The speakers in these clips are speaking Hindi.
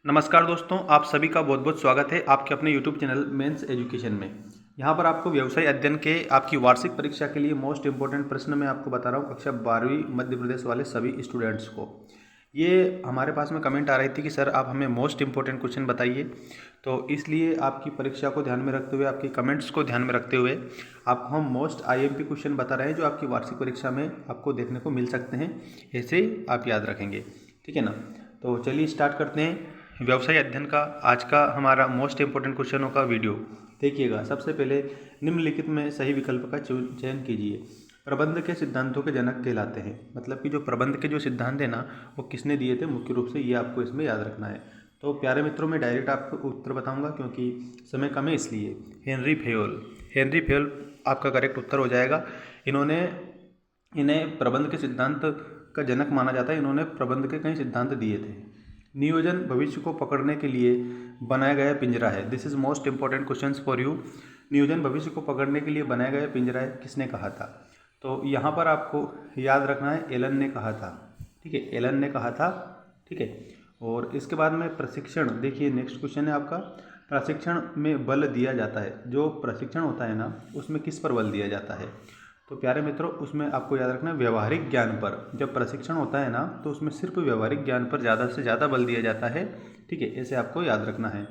नमस्कार दोस्तों, आप सभी का बहुत बहुत स्वागत है आपके अपने YouTube चैनल मेंस एजुकेशन में। यहाँ पर आपको व्यवसाय अध्ययन के आपकी वार्षिक परीक्षा के लिए मोस्ट इम्पोर्टेंट प्रश्न मैं आपको बता रहा हूँ कक्षा 12वीं मध्य प्रदेश वाले सभी स्टूडेंट्स को। ये हमारे पास में कमेंट आ रही थी कि सर आप हमें मोस्ट इम्पोर्टेंट क्वेश्चन बताइए, तो इसलिए आपकी परीक्षा को ध्यान में रखते हुए, आपकी कमेंट्स को ध्यान में रखते हुए आपको हम मोस्ट IMP क्वेश्चन बता रहे हैं जो आपकी वार्षिक परीक्षा में आपको देखने को मिल सकते हैं। ऐसे आप याद रखेंगे, ठीक है ना। तो चलिए स्टार्ट करते हैं व्यवसाय अध्ययन का आज का हमारा मोस्ट इम्पोर्टेंट क्वेश्चनों का वीडियो। देखिएगा, सबसे पहले निम्नलिखित में सही विकल्प का चयन कीजिए। प्रबंध के सिद्धांतों के जनक कहलाते हैं, मतलब कि जो प्रबंध के जो सिद्धांत है ना वो किसने दिए थे, मुख्य रूप से ये आपको इसमें याद रखना है। तो प्यारे मित्रों, मैं डायरेक्ट आपको उत्तर बताऊंगा क्योंकि समय कम है, इसलिए हेनरी फेयोल आपका करेक्ट उत्तर हो जाएगा। इन्हें प्रबंध के सिद्धांत का जनक माना जाता है। इन्होंने प्रबंध के कई सिद्धांत दिए थे। नियोजन भविष्य को पकड़ने के लिए बनाया गया पिंजरा है। This is most important question for you. नियोजन भविष्य को पकड़ने के लिए बनाया गया पिंजरा है, किसने कहा था? तो यहाँ पर आपको याद रखना है, एलन ने कहा था, ठीक है, एलन ने कहा था, ठीक है। और इसके बाद में प्रशिक्षण, देखिए नेक्स्ट क्वेश्चन है आपका, प्रशिक्षण में बल दिया जाता है। जो प्रशिक्षण होता है ना उसमें किस पर बल दिया जाता है? तो प्यारे मित्रों, उसमें आपको याद रखना है व्यवहारिक ज्ञान पर। जब प्रशिक्षण होता है ना तो उसमें सिर्फ व्यवहारिक ज्ञान पर ज़्यादा से ज़्यादा बल दिया जाता है, ठीक है, ऐसे आपको याद रखना है।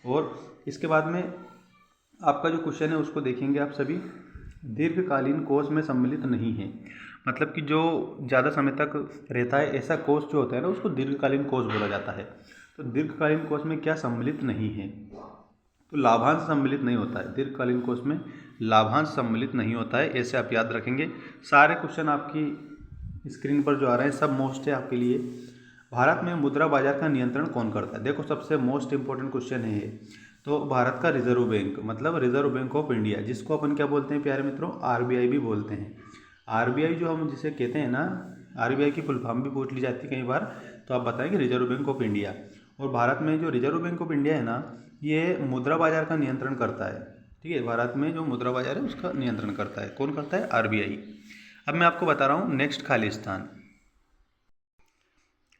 और इसके बाद में आपका जो क्वेश्चन है उसको देखेंगे आप सभी। दीर्घकालीन कोष में सम्मिलित नहीं है, मतलब कि जो ज़्यादा समय तक रहता है ऐसा कोष जो होता है ना उसको दीर्घकालीन कोष बोला जाता है। तो दीर्घकालीन कोष में क्या सम्मिलित नहीं है? तो लाभांश सम्मिलित नहीं होता है। दीर्घकालीन कोष में लाभांश सम्मिलित नहीं होता है, ऐसे आप याद रखेंगे। सारे क्वेश्चन आपकी स्क्रीन पर जो आ रहे हैं सब मोस्ट है आपके लिए। भारत में मुद्रा बाजार का नियंत्रण कौन करता है? देखो, सबसे मोस्ट इंपॉर्टेंट क्वेश्चन है ये। तो भारत का रिजर्व बैंक, मतलब रिजर्व बैंक ऑफ इंडिया, जिसको अपन क्या बोलते हैं प्यारे मित्रों? RBI भी बोलते हैं। RBI जो हम जिसे कहते हैं ना, RBI की फुल फॉर्म भी पूछ ली जाती है कई बार, तो आप बताएंगे रिजर्व बैंक ऑफ इंडिया। और भारत में जो रिजर्व बैंक ऑफ इंडिया है ना, ये मुद्रा बाजार का नियंत्रण करता है, ठीक है। भारत में जो मुद्रा बाजार है उसका नियंत्रण करता है, कौन करता है? RBI। अब मैं आपको बता रहा हूँ नेक्स्ट खाली स्थान।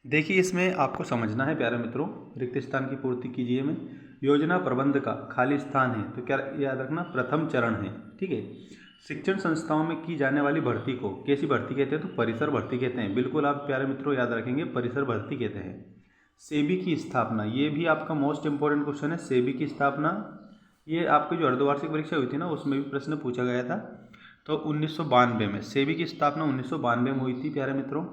देखिए, इसमें आपको समझना है प्यारे मित्रों, रिक्त स्थान की पूर्ति कीजिए में। योजना प्रबंध का खाली स्थान है तो क्या याद रखना? प्रथम चरण है, ठीक है। शिक्षण संस्थाओं में की जाने वाली भर्ती को कैसी भर्ती कहते हैं? तो परिसर भर्ती कहते हैं। बिल्कुल आप प्यारे मित्रों याद रखेंगे, परिसर भर्ती कहते हैं। सेबी की स्थापना, ये भी आपका मोस्ट इंपॉर्टेंट क्वेश्चन है। सेबी की स्थापना, ये आपकी जो अर्धवार्षिक परीक्षा हुई थी ना उसमें भी प्रश्न पूछा गया था। तो 1992 में सेबी की स्थापना 1992 में हुई थी प्यारे मित्रों।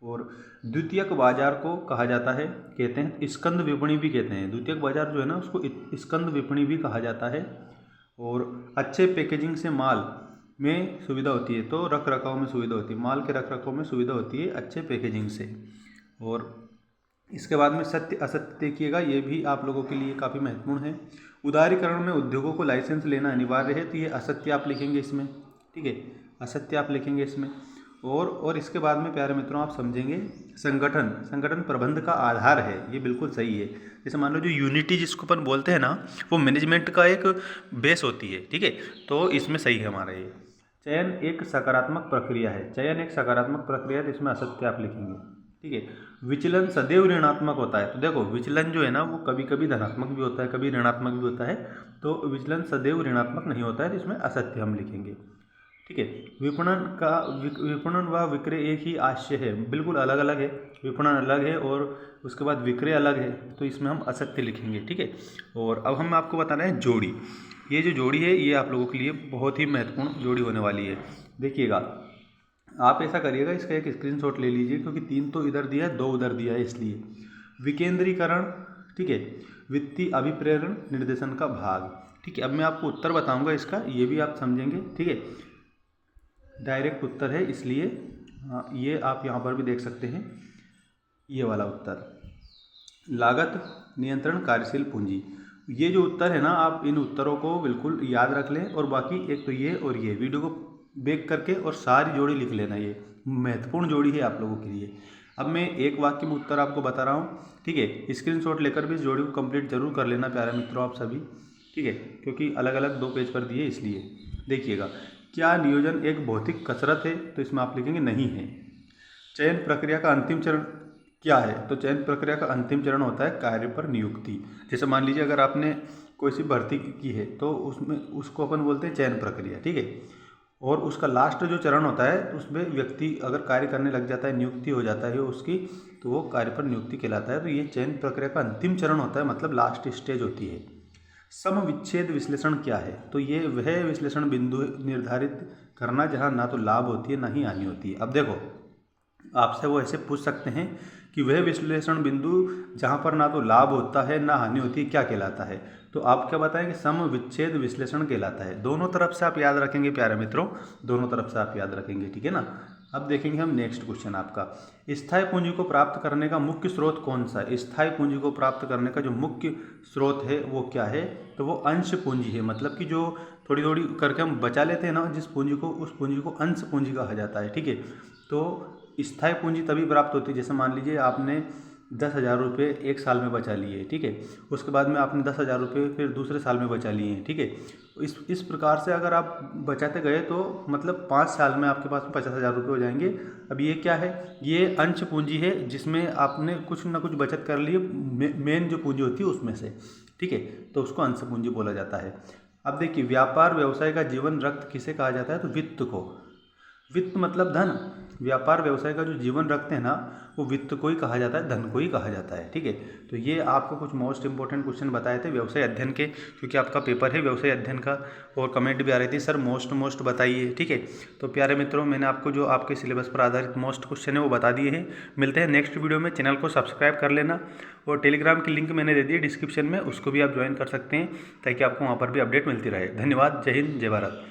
और द्वितीयक बाजार को कहा जाता है, कहते हैं स्कंद विपणि भी कहते हैं। द्वितीयक बाजार जो है ना उसको स्कंद विपणि भी कहा जाता है। और अच्छे पैकेजिंग से माल में सुविधा होती है, तो रख रखाव में सुविधा होती है, माल के रख रखाव में सुविधा होती है अच्छे पैकेजिंग से। और इसके बाद में सत्य असत्य देखिएगा, ये भी आप लोगों के लिए काफ़ी महत्वपूर्ण है। उदारीकरण में उद्योगों को लाइसेंस लेना अनिवार्य है, तो ये असत्य आप लिखेंगे इसमें, ठीक है, असत्य आप लिखेंगे इसमें। और इसके बाद में प्यारे मित्रों आप समझेंगे संगठन प्रबंध का आधार है, ये बिल्कुल सही है। जैसे मान लो जो यूनिटी जिसको अपन बोलते हैं ना, वो मैनेजमेंट का एक बेस होती है, ठीक है। तो इसमें सही है हमारा ये। चयन एक सकारात्मक प्रक्रिया है, चयन एक सकारात्मक प्रक्रिया है, तो इसमें असत्य आप लिखेंगे, ठीक है। विचलन सदैव ऋणात्मक होता है, तो देखो विचलन जो है ना वो कभी कभी धनात्मक भी होता है, कभी ऋणात्मक भी होता है। तो विचलन सदैव ऋणात्मक नहीं होता है, तो इसमें असत्य हम लिखेंगे, ठीक है। विपणन व विक्रय एक ही आशय है, बिल्कुल अलग अलग है। विपणन अलग है और उसके बाद विक्रय अलग है, तो इसमें हम असत्य लिखेंगे, ठीक है। और अब हम आपको बता रहे हैं जोड़ी। ये जो जोड़ी है ये आप लोगों के लिए बहुत ही महत्वपूर्ण जोड़ी होने वाली है। देखिएगा, आप ऐसा करिएगा, इसका एक स्क्रीनशॉट ले लीजिए क्योंकि 3 तो इधर दिया है, 2 उधर दिया है, इसलिए विकेंद्रीकरण, ठीक है, वित्तीय अभिप्रेरण निर्देशन का भाग, ठीक है। अब मैं आपको उत्तर बताऊंगा इसका, ये भी आप समझेंगे, ठीक है। डायरेक्ट उत्तर है, इसलिए ये आप यहाँ पर भी देख सकते हैं, ये वाला उत्तर। लागत नियंत्रण कार्यशील पूंजी, ये जो उत्तर है ना, आप इन उत्तरों को बिल्कुल याद रख लें। और बाकी एक तो ये और ये वीडियो को बेक करके और सारी जोड़ी लिख लेना, ये महत्वपूर्ण जोड़ी है आप लोगों के लिए। अब मैं एक वाक्य में उत्तर आपको बता रहा हूँ, ठीक है। स्क्रीनशॉट लेकर भी इस जोड़ी को कंप्लीट जरूर कर लेना प्यारे मित्रों आप सभी, ठीक है, क्योंकि अलग अलग 2 पेज पर दिए इसलिए। देखिएगा, क्या नियोजन एक भौतिक कसरत है? तो इसमें आप लिखेंगे नहीं है। चयन प्रक्रिया का अंतिम चरण क्या है? तो चयन प्रक्रिया का अंतिम चरण होता है कार्य पर नियुक्ति। जैसे मान लीजिए अगर आपने कोई सी भर्ती की है तो उसमें उसको अपन बोलते हैं चयन प्रक्रिया, ठीक है। और उसका लास्ट जो चरण होता है उसमें व्यक्ति अगर कार्य करने लग जाता है, नियुक्ति हो जाता है उसकी, तो वो कार्य पर नियुक्ति कहलाता है। तो ये चयन प्रक्रिया का अंतिम चरण होता है, मतलब लास्ट स्टेज होती है। सम विच्छेद विश्लेषण क्या है? तो ये वह विश्लेषण बिंदु निर्धारित करना जहाँ ना तो लाभ होती है ना ही हानि होती है। अब देखो, आपसे वो ऐसे पूछ सकते हैं कि वह विश्लेषण बिंदु जहाँ पर ना तो लाभ होता है ना हानि होती है क्या कहलाता है? तो आप क्या बताएंगे? सम विच्छेद विश्लेषण कहलाता है। दोनों तरफ से आप याद रखेंगे प्यारे मित्रों, दोनों तरफ से आप याद रखेंगे, ठीक है ना। अब देखेंगे हम नेक्स्ट क्वेश्चन आपका, स्थायी पूंजी को प्राप्त करने का मुख्य स्रोत कौन सा है? स्थायी पूंजी को प्राप्त करने का जो मुख्य स्रोत है वो क्या है? तो वो अंश पूंजी है, मतलब कि जो थोड़ी थोड़ी करके हम बचा लेते हैं ना जिस पूंजी को, उस पूंजी को अंश पूंजी कहा जाता है, ठीक है। तो स्थायी पूंजी तभी प्राप्त होती है, जैसे मान लीजिए आपने 10,000 रुपये एक साल में बचा लिए, ठीक है। उसके बाद में आपने 10,000 रुपये फिर दूसरे साल में बचा लिए हैं, ठीक है। इस प्रकार से अगर आप बचाते गए तो मतलब 5 साल में आपके पास में 50,000 रुपये हो जाएंगे। अब ये क्या है? ये अंश पूंजी है जिसमें आपने कुछ ना कुछ बचत कर ली मेन जो पूंजी होती है उसमें से, ठीक है। तो उसको अंश पूंजी बोला जाता है। अब देखिए, व्यापार व्यवसाय का जीवन रक्त किसे कहा जाता है? तो वित्त को। वित्त मतलब धन। व्यापार व्यवसाय का जो जीवन रखते हैं ना वो वित्त को ही कहा जाता है, धन को ही कहा जाता है, ठीक है। तो ये आपको कुछ मोस्ट इंपॉर्टेंट क्वेश्चन बताए थे व्यवसाय अध्ययन के, क्योंकि आपका पेपर है व्यवसाय अध्ययन का। और कमेंट भी आ रही थी सर मोस्ट बताइए, ठीक है। तो प्यारे मित्रों, मैंने आपको जो आपके सिलेबस पर आधारित मोस्ट क्वेश्चन है वो बता दिए हैं। मिलते हैं नेक्स्ट वीडियो में। चैनल को सब्सक्राइब कर लेना और टेलीग्राम की लिंक मैंने दे दी है डिस्क्रिप्शन में, उसको भी आप ज्वाइन कर सकते हैं ताकि आपको वहाँ पर भी अपडेट मिलती रहे। धन्यवाद। जय हिंद, जय भारत।